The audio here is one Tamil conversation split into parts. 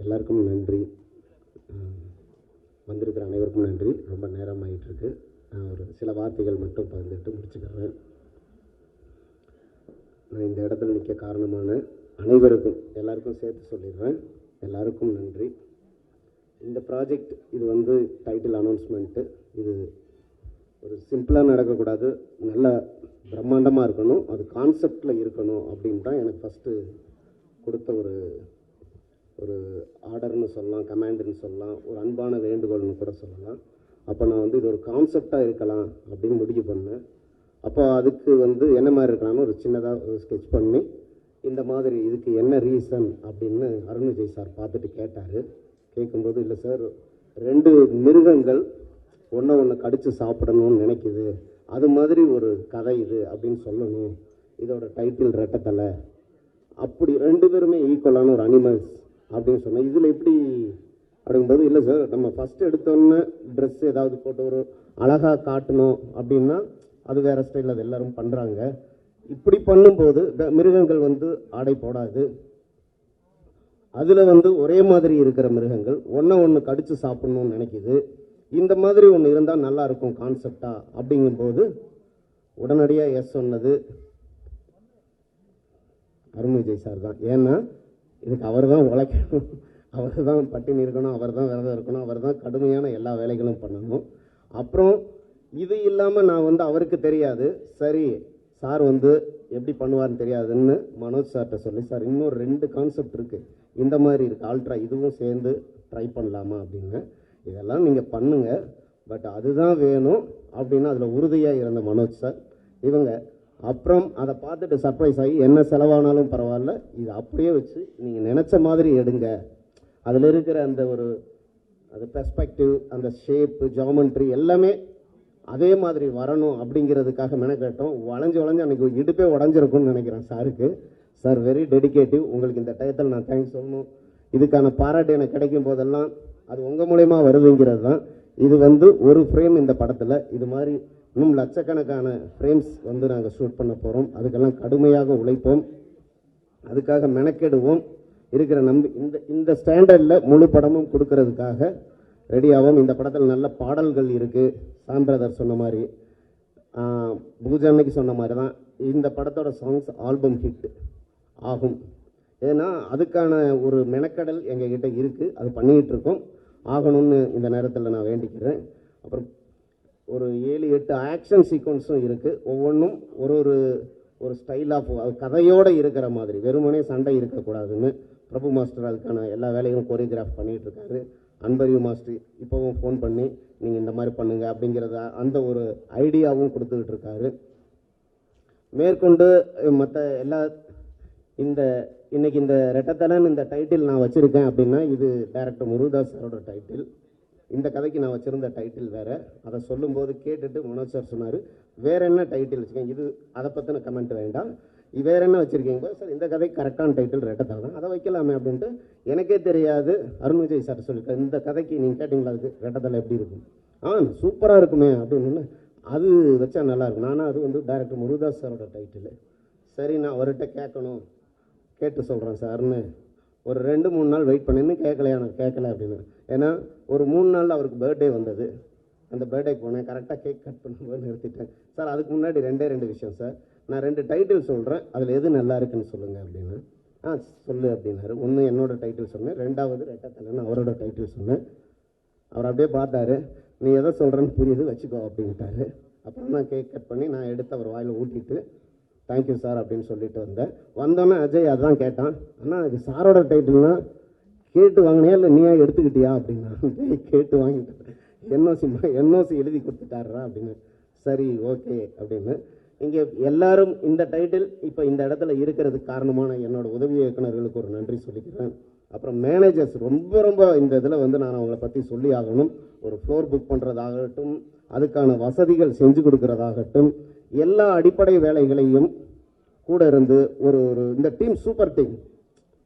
எல்லாருக்கும் நன்றி. வந்திருக்கிற அனைவருக்கும் நன்றி. ரொம்ப நேரம் ஆகிட்டுருக்கு. நான் ஒரு சில வார்த்தைகள் மட்டும் பகிர்ந்துட்டு முடிச்சுக்கிறேன். நான் இந்த இடத்துல நிற்க காரணமான அனைவருக்கும் எல்லாருக்கும் சேர்த்து சொல்லிடுறேன். எல்லாருக்கும் நன்றி. இந்த ப்ராஜெக்ட் இது டைட்டில் அனௌன்ஸ்மெண்ட்டு. இது ஒரு சிம்பிளாக நடக்கக்கூடாது, நல்ல பிரம்மாண்டமாக இருக்கணும், அது கான்செப்டில் இருக்கணும் அப்படின்னு தான் எனக்கு ஃபஸ்ட்டு கொடுத்த ஒரு ஆர்டர்னு சொல்லலாம், கமாண்டுன்னு சொல்லலாம், ஒரு அன்பான வேண்டுகோள்னு கூட சொல்லலாம். அப்போ நான் இது ஒரு கான்செப்டாக இருக்கலாம் அப்படின்னு முடிவு பண்ணேன். அப்போ அதுக்கு என்ன மாதிரி இருக்கலாம்னு ஒரு சின்னதாக ஒரு ஸ்கெட்ச் பண்ணி இந்த மாதிரி இதுக்கு என்ன ரீசன் அப்படின்னு அருண் விஜய் சார் பார்த்துட்டு கேட்டார். கேட்கும்போது, இல்லை சார், 2 மிருகங்கள் ஒன்று கடித்து சாப்பிடணும்னு நினைக்குது, அது மாதிரி ஒரு கதை இது அப்படின்னு சொல்லணும், இதோட டைட்டில் ரெட்டத்தலை, அப்படி 2 பேருமே ஈக்குவலான ஒரு அனிமல்ஸ் அப்படின்னு சொன்னேன். இதில் எப்படி அப்படிங்கும்போது, இல்லை சார், நம்ம ஃபஸ்ட்டு எடுத்தோன்னே ட்ரெஸ் ஏதாவது போட்டு ஒரு அழகாக காட்டணும் அப்படின்னா அது வேறு ஸ்டைலில் அது எல்லோரும் பண்ணுறாங்க. இப்படி பண்ணும்போது மிருகங்கள் ஆடை போடாது, அதில் ஒரே மாதிரி இருக்கிற மிருகங்கள் ஒன்று கடித்து சாப்பிட்ணுன்னு நினைக்கிது, இந்த மாதிரி ஒன்று இருந்தால் நல்லா இருக்கும் கான்செப்டா அப்படிங்கும்போது உடனடியாக எஸ் சொன்னது அருண் விஜய் சார் தான். ஏன்னா இதுக்கு அவர் தான் உழைக்கணும், அவர் தான் பட்டினி இருக்கணும், அவர் தான் விரதம் இருக்கணும், அவர் தான் கடுமையான எல்லா வேலைகளும் பண்ணணும். அப்புறம் இது இல்லாமல் நான் அவருக்கு தெரியாது, சரி சார் எப்படி பண்ணுவார்னு தெரியாதுன்னு மனோஜ் சார்கிட்ட சொல்லி, சார் இன்னொரு 2 கான்செப்ட் இருக்குது, இந்த மாதிரி இருக்குது, ஆல்ட்ரா இதுவும் சேர்ந்து ட்ரை பண்ணலாமா அப்படின்னு. இதெல்லாம் நீங்கள் பண்ணுங்கள், பட் அதுதான் வேணும் அப்படின்னு அதில் உறுதியாக இருந்த மனோஜ் சார். இவங்க அப்புறம் அதை பார்த்துட்டு சர்ப்ரைஸ் ஆகி என்ன செலவானாலும் பரவாயில்ல, இது அப்படியே வச்சு நீங்கள் நினச்ச மாதிரி எடுங்க, அதில் இருக்கிற அந்த பெர்ஸ்பெக்டிவ், அந்த ஷேப்பு, ஜாமெண்ட்ரி எல்லாமே அதே மாதிரி வரணும் அப்படிங்கிறதுக்காக மெனக்கட்டோம். வளைஞ்சு அன்றைக்கி இடுப்பே உடஞ்சிருக்கும்னு நினைக்கிறேன் சாருக்கு. Sir very டெடிகேட்டிவ். உங்களுக்கு இந்த டயத்தில் நான் தேங்க்ஸ் சொல்லணும். இதுக்கான பாராட்டு எனக்கு கிடைக்கும் போதெல்லாம் அது உங்கள் மூலயமா வருதுங்கிறது தான். இது ஒரு ஃப்ரேம் இந்த படத்தில், இது மாதிரி இன்னும் லட்சக்கணக்கான ஃப்ரேம்ஸ் நாங்கள் ஷூட் பண்ண போகிறோம். அதுக்கெல்லாம் கடுமையாக உழைப்போம், அதுக்காக மெனக்கெடுவோம். இருக்கிற இந்த ஸ்டாண்டர்டில் முழு படமும் கொடுக்கறதுக்காக ரெடியாகும். இந்த படத்தில் நல்ல பாடல்கள் இருக்குது. சாம் பிரதர் சொன்ன மாதிரி, பூஜா அன்னைக்கு சொன்ன மாதிரி தான் இந்த படத்தோட சாங்ஸ் ஆல்பம் ஹிட் ஆகும். ஏன்னா அதுக்கான ஒரு மெனக்கடல் எங்ககிட்ட இருக்குது, அது பண்ணிக்கிட்டு இருக்கோம், ஆகணும்னு இந்த நேரத்தில் நான் வேண்டிக்கிறேன். அப்புறம் ஒரு 7-8 ஆக்ஷன் சீக்வன்ஸும் இருக்குது. ஒவ்வொன்றும் ஒரு ஸ்டைல் ஆஃப் கதையோடு இருக்கிற மாதிரி, வெறுமனே சண்டை இருக்கக்கூடாதுன்னு பிரபு மாஸ்டர் அதுக்கான எல்லா வேலைகளும் கோரியோகிராஃப் பண்ணிகிட்டு இருக்காரு. அன்பறிவு மாஸ்டர் இப்போவும் ஃபோன் பண்ணி நீங்கள் இந்த மாதிரி பண்ணுங்கள் அப்படிங்கிறத அந்த ஒரு ஐடியாவும் கொடுத்துக்கிட்டு இருக்காரு. மேற்கொண்டு மற்ற எல்லா இன்னைக்கு இந்த ரெட்டத்தலன் இந்த டைட்டில் நான் வச்சுருக்கேன் அப்படின்னா, இது டைரக்டர் முருகதாஸ் சாரோட டைட்டில். இந்த கதைக்கு நான் வச்சுருந்த டைட்டில் வேறு. அதை சொல்லும்போது கேட்டுட்டு மனோஜ் சார் சொன்னார், வேறு என்ன டைட்டில் வச்சுக்கேன், இது அதை பற்றின கமெண்ட் வேண்டாம், வேறு என்ன வச்சுருக்கீங்க சார், இந்த கதைக்கு கரெக்டான டைட்டில் ரெட்டத்தலை தான், அதை வைக்கலாமே அப்படின்ட்டு. எனக்கே தெரியாது, அருண் விஜய் சார் சொல்லியிருக்கேன், இந்த கதைக்கு நீங்கள் கேட்டிங்களா, அதுக்கு ரெட்டத்தலை எப்படி இருக்கும், சூப்பராக இருக்குமே அப்படின்னு, அது வச்சா நல்லாயிருக்கும். நானும் அது டைரக்டர் முருகதாஸ் சாரோட டைட்டில். சரி, நான் அவர்கிட்ட கேட்டு சொல்கிறேன் சார்னு ஒரு 2-3 நாள் வெயிட் பண்ணின்னு கேட்கலையா, நான் கேட்கல அப்படின்னு. ஏன்னா ஒரு 3 நாளில் அவருக்கு பர்த்டே வந்தது. அந்த பர்த்டேக்கு போனேன், கரெக்டாக கேக் கட் பண்ணும்போது நிறுத்திட்டேன். சார் அதுக்கு முன்னாடி 2 விஷயம் சார், நான் 2 டைட்டில் சொல்கிறேன், அதில் எது நல்லா இருக்குன்னு சொல்லுங்கள் அப்படின்னு. சொல்லு அப்படின்னாரு. ஒன்று என்னோடய டைட்டில் சொன்னேன், 2வது ரெட்டத்தலைன்னு அவரோட டைட்டில் சொன்னேன். அவர் அப்படியே பார்த்தாரு, நீ எதை சொல்கிறேன்னு புரியுது, வச்சுக்கோ அப்படின்ட்டாரு. அப்புறம் நான் கேக் கட் பண்ணி நான் எடுத்து அவர் வாயில் ஊட்டிட்டு தேங்க்யூ சார் அப்படின்னு சொல்லிட்டு வந்தோன்னே அஜய் அதுதான் கேட்டான், அண்ணா இது சாரோட டைட்டில்னா கேட்டு வாங்கினியா இல்லை நீயா எடுத்துக்கிட்டியா அப்படின்னா. கேட்டு வாங்கிட்டேன், என்ஓசி எழுதி கொடுத்துட்டாரா அப்படின்னு. சரி ஓகே அப்படின்னு. இங்கே எல்லாரும் இந்த டைட்டில் இப்போ இந்த இடத்துல இருக்கிறதுக்கு காரணமான என்னோட உதவி இயக்குநர்களுக்கு ஒரு நன்றி சொல்லிக்கிறேன். அப்புறம் மேனேஜர்ஸ் ரொம்ப இந்த இதில் நான் அவங்கள பற்றி சொல்லி ஆகணும். ஒரு ஃப்ளோர் புக் பண்ணுறதாகட்டும், அதுக்கான வசதிகள் செஞ்சு கொடுக்கறதாகட்டும், எல்லா அடிப்படை வேலைகளையும் கூட இருந்து ஒரு இந்த டீம் சூப்பர் டீம்.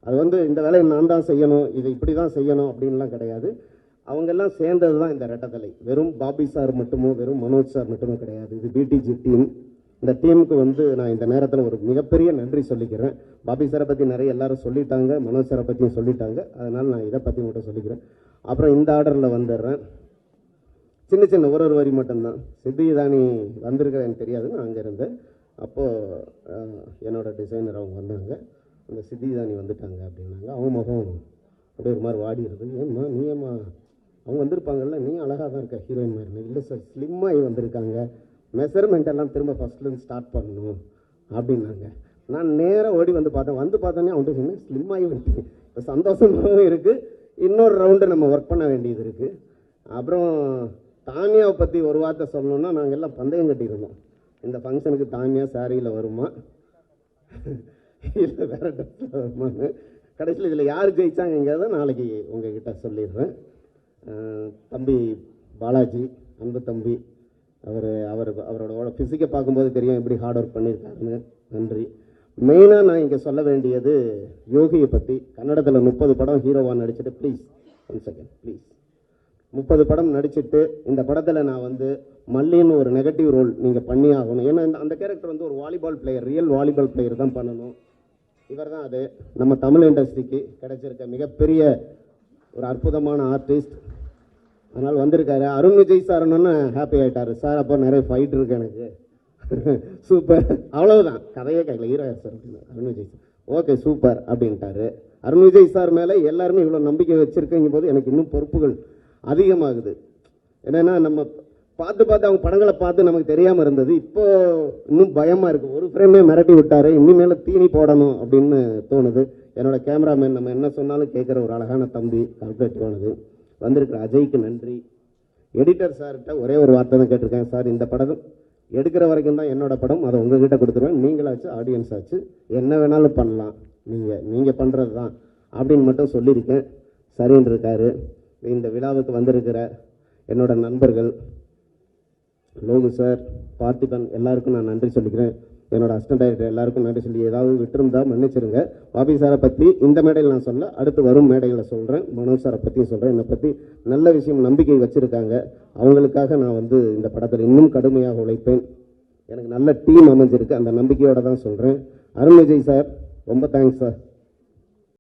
அது இந்த வேலையை நான் தான் செய்யணும், இதை இப்படி தான் செய்யணும் அப்படின்லாம் கிடையாது. அவங்கெல்லாம் சேர்ந்தது தான் இந்த ரெட்டத்தலை. வெறும் பாபி சார் மட்டுமோ வெறும் மனோஜ் சார் மட்டுமோ கிடையாது. இது பிடிஜி டீம். இந்த டீமுக்கு வந்து நான் இந்த நேரத்தில் ஒரு மிகப்பெரிய நன்றி சொல்லிக்கிறேன். பாபி சாரை பற்றி நிறைய எல்லாரும் சொல்லிட்டாங்க, மனோஜ் சாரை பற்றியும் சொல்லிட்டாங்க. அதனால் நான் இதை பற்றி மட்டும் சொல்லிக்கிறேன். அப்புறம் இந்த ஆர்டரில் வந்துடுறேன். சின்ன சின்ன ஒரு வரி மட்டும்தான். சித்திதானி வந்திருக்கிற எனக்கு தெரியாது, நான் அங்கே இருந்தேன். அப்போது என்னோட டிசைனர் அவங்க வந்தாங்க. அந்த சித்திதானி வந்துட்டாங்க அப்படின்னாங்க. அவங்க முகம் அப்படியே ஒரு மாதிரி வாடிடுது. ஏம்மா நீ ஏம்மா அவங்க வந்திருப்பாங்கல்ல, நீ அழகாக தான் இருக்க ஹீரோயின் மாதிரி. இல்லை சார், ஸ்லிம்மாகி வந்திருக்காங்க, மெஷர்மெண்ட் எல்லாம் திரும்ப ஃபஸ்ட்லேருந்து ஸ்டார்ட் பண்ணணும் அப்படின்னாங்க. நான் நேராக ஓடி வந்து பார்த்தோன்னே அவன்கிட்ட சொன்னேன், ஸ்லிம்மாகி வந்துட்டு இப்போ சந்தோஷமாகவும் இருக்குது. இன்னொரு ரவுண்டு நம்ம ஒர்க் பண்ண வேண்டியது இருக்குது. அப்புறம் தானியாவை பற்றி ஒரு வார்த்தை சொல்லணுன்னா, நாங்கள் எல்லாம் பந்தயம் கட்டியிருந்தோம். இந்த ஃபங்க்ஷனுக்கு தானியா சாரியில் வருமா இல்லை வேறு ட்ரெஸ்ஸில் வருமான்னு. கடைசியில் இதில் யார் ஜெயிச்சாங்கிறத நாளைக்கு உங்ககிட்ட சொல்லிடுறேன். தம்பி பாலாஜி, அன்பு தம்பி, அவரோட ஃபிசிக்கை பார்க்கும்போது தெரியும் எப்படி ஹார்ட் ஒர்க் பண்ணியிருக்காருன்னு. நன்றி. மெயினாக நான் இங்கே சொல்ல வேண்டியது யோகியை பற்றி. கன்னடத்தில் 30 படம் ஹீரோவாக நடிச்சுட்டு, ப்ளீஸ் 1 செகண்ட் ப்ளீஸ், 30 படம் நடிச்சுட்டு இந்த படத்தில் நான் வந்து மல்லின்னு ஒரு நெகட்டிவ் ரோல் நீங்கள் பண்ணி ஆகணும். ஏன்னா அந்த கேரக்டர் வந்து ஒரு volleyball player, real volleyball player தான் பண்ணணும். இவர் தான் அது. நம்ம தமிழ் இண்டஸ்ட்ரிக்கு கிடைச்சிருக்க மிகப்பெரிய ஒரு அற்புதமான ஆர்டிஸ்ட். அதனால் வந்திருக்காரு. அருண் விஜய் சார்னு ஹாப்பி ஆகிட்டார். சார் அப்போ நிறைய ஃபைட் இருக்கு எனக்கு, சூப்பர், அவ்வளவுதான், கதையே கேட்கல, ஹீரோ சார் அப்படின்னு. Arun Vijay sir okay super அப்படின்ட்டாரு. அருண் விஜய் சார் மேலே எல்லாருமே இவ்வளோ நம்பிக்கை வச்சுருக்கீங்க போது எனக்கு இன்னும் பொறுப்புகள் அதிகமாகுது. என்னென்னா நம்ம பார்த்து அவங்க படங்களை பார்த்து நமக்கு தெரியாமல் இருந்தது. இப்போ இன்னும் பயமாக இருக்குது. ஒரு ஃப்ரேமே மிரட்டி விட்டார், இனிமேல் தீனி போடணும் அப்படின்னு தோணுது. என்னோட கேமராமேன் நம்ம என்ன சொன்னாலும் கேட்குற ஒரு அழகான தம்பி, கால்குலேட்டிவானது. வந்திருக்கிற அஜய்க்கு நன்றி. எடிட்டர் சார்கிட்ட ஒரே ஒரு வார்த்தை தான் கேட்டிருக்கேன். சார் இந்த படம் எடுக்கிற வரைக்கும் தான் என்னோட படம், அதை உங்ககிட்ட கொடுத்துருவேன். நீங்களாச்சு ஆடியன்ஸ் ஆச்சு என்ன வேணாலும் பண்ணலாம், நீங்கள் பண்ணுறது தான் அப்படின்னு மட்டும் சொல்லியிருக்கேன். சரின்னு இருக்காரு. இந்த விழாவுக்கு வந்திருக்கிற என்னோட நண்பர்கள் லோகு சார், பார்த்திபன், எல்லாருக்கும் நான் நன்றி சொல்லிக்கிறேன். என்னோட அசிஸ்டன்ட் டைரக்டர் எல்லாருக்கும் நன்றி சொல்லி ஏதாவது விட்டுருந்தா மன்னிச்சிருங்க. பாபி சாரை பற்றி இந்த மேடையில் நான் சொல்ல, அடுத்து வரும் மேடைகளை சொல்கிறேன். மனோஜ் சாரை பற்றியும் சொல்கிறேன். என்னை பற்றி நல்ல விஷயம் நம்பிக்கை வச்சுருக்காங்க. அவங்களுக்காக நான் வந்து இந்த படத்தில் இன்னும் கடுமையாக உழைப்பேன். எனக்கு நல்ல டீம் அமைஞ்சிருக்கு, அந்த நம்பிக்கையோடு தான் சொல்கிறேன். அருண் விஜய் சார் ரொம்ப தேங்க்ஸ் சார்.